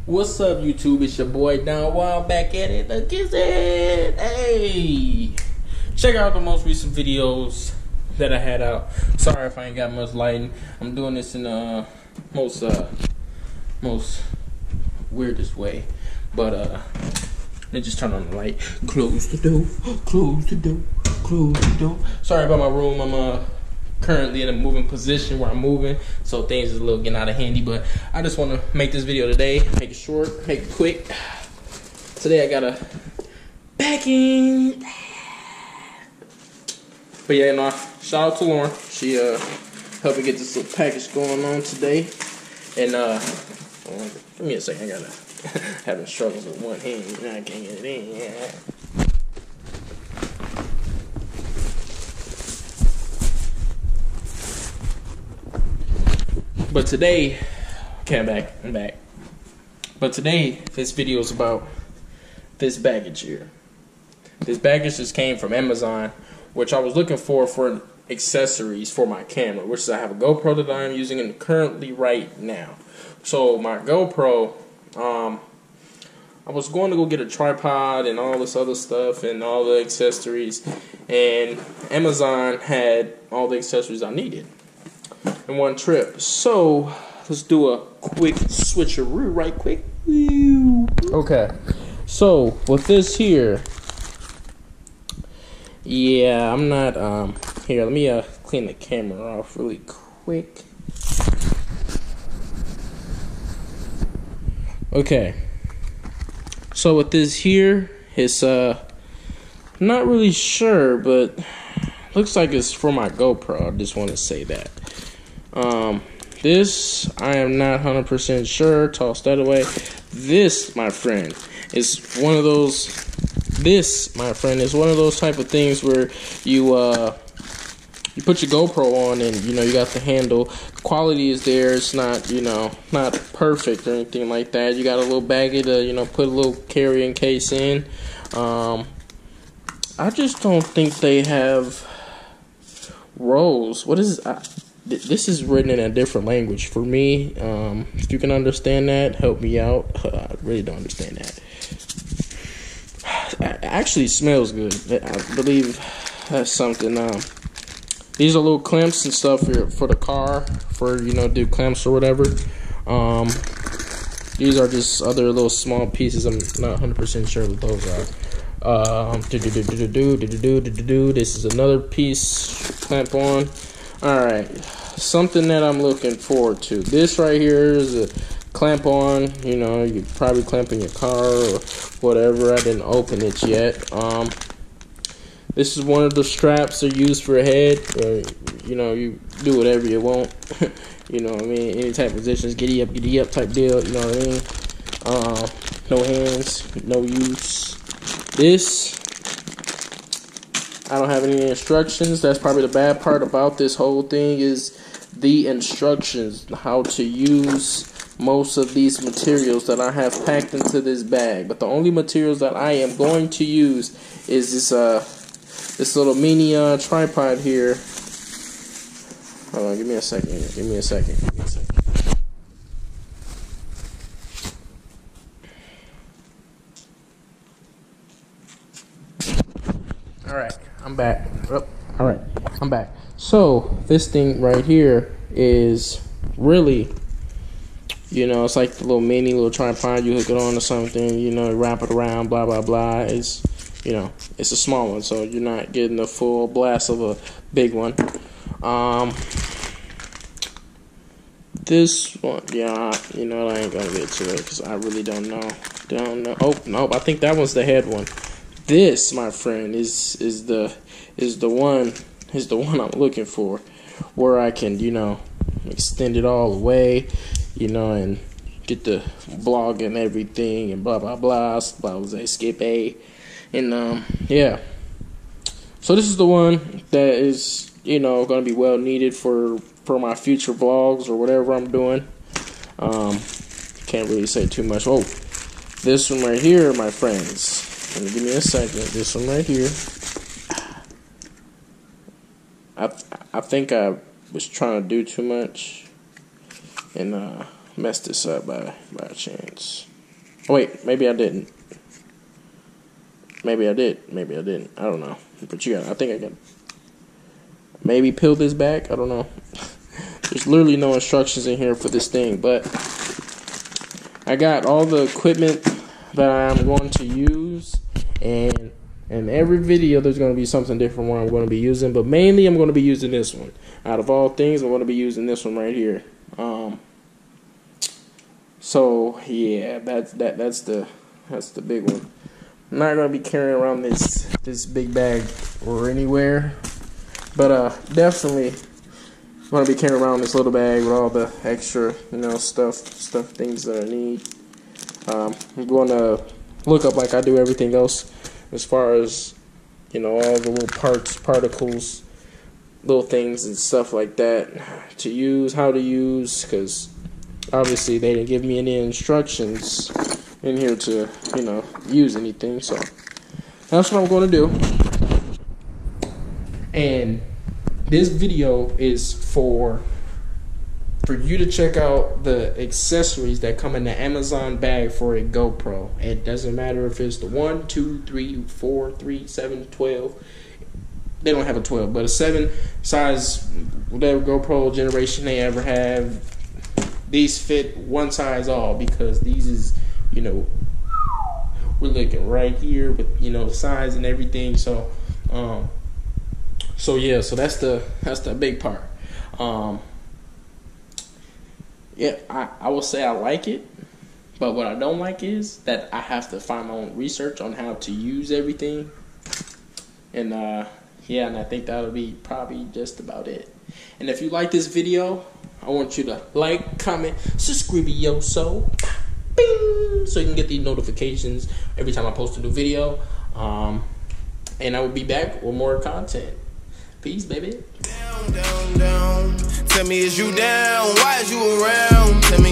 What's up, YouTube? It's your boy Don Wild back at it again. Hey, check out the most recent videos that I had out. Sorry if I ain't got much lighting. I'm doing this in the most weirdest way, but then just turn on the light. Close the door. Close the door. Close the door. Sorry about my room. I'm currently in a moving position where I'm moving, so things is a little getting out of handy, but I just want to make this video today, make it short, make it quick. Today I got a packing, but yeah, no, shout out to Lauren. She helped me get this little package going on today. And give me a second, I gotta having struggles with one hand, I can't get it in. Yeah. But today, okay, I'm back. But today, this video is about this baggage here. This baggage just came from Amazon, which I was looking for accessories for my camera, which is I have a GoPro that I'm using currently right now. So my GoPro, I was going to go get a tripod and all this other stuff and all the accessories, and Amazon had all the accessories I needed in one trip. So let's do a quick switcheroo right quick. Okay, so with this here, yeah, I'm not here, let me clean the camera off really quick. Okay, so with this here, it's not really sure, but looks like it's for my GoPro. I just want to say that. This, I am not 100% sure. Toss that away. This, my friend, is one of those. This, my friend, is one of those type of things where you put your GoPro on and you got the handle. Quality is there. It's not not perfect or anything like that. You got a little baggie to put a little carrying case in. I just don't think they have rolls. What is this is written in a different language for me. If you can understand that, help me out. I really don't understand that. It actually smells good. I believe that's something. These are little clamps and stuff for the car, for do clamps or whatever. These are just other little small pieces. I'm not 100% sure what those are. This is another piece clamp on. Alright, something that I'm looking forward to. This right here is a clamp on. You probably clamp in your car or whatever. I didn't open it yet. This is one of the straps they're used for a head. You do whatever you want. You know what I mean? Any type of positions, giddy up type deal. You know what I mean? No hands, no use. This, I don't have any instructions. That's probably the bad part about this whole thing, is the instructions, how to use most of these materials that I have packed into this bag. But the only materials that I am going to use is this little mini tripod here. Hold on, give me a second. Alright, I'm back. Alright, I'm back. So, this thing right here is really, it's like the little little tripod. You hook it on to something, wrap it around, blah, blah, blah. It's, it's a small one, so you're not getting the full blast of a big one. This one, yeah, I ain't gonna get to it because I really don't know. Oh, nope, I think that one's the head one. This, my friend, is the one I'm looking for, where I can extend it all the way, and get the blog and everything and blah blah blah. Skip A, and yeah. So this is the one that is gonna be well needed for my future vlogs or whatever I'm doing. Can't really say too much. Oh, this one right here, my friends. Give me a second. This one right here. I think I was trying to do too much and messed this up by chance. Oh, wait, maybe I didn't. Maybe I did. Maybe I didn't. I don't know. But I think I can maybe peel this back. I don't know. There's literally no instructions in here for this thing. But I got all the equipment that I'm going to use. And in every video, there's going to be something different what I'm going to be using. But mainly, I'm going to be using this one. Out of all things, I'm going to be using this one right here. So, yeah, that's the big one. I'm not gonna be carrying around this big bag or anywhere, but definitely gonna be carrying around this little bag with all the extra, things that I need. I'm gonna look up like I do everything else, as far as all the little particles, little things and stuff like that to use, how to use, because obviously they didn't give me any instructions in here to use anything, so that's what I'm going to do. And this video is for you to check out the accessories that come in the Amazon bag for a GoPro. It doesn't matter if it's the 1, 2, 3, 4, 3, 7, 12. They don't have a 12, but a 7 size, whatever GoPro generation they ever have. These fit one size all, because these is we're looking right here with size and everything. So yeah, so that's the big part. Yeah, I will say I like it, but what I don't like is that I have to find my own research on how to use everything. And yeah, and I think that'll be probably just about it. And if you like this video, I want you to like, comment, subscribe, so you can get these notifications every time I post a new video. And I will be back with more content. Peace, baby. Down, down, down. Tell me, is you down? Why is you around? Tell me.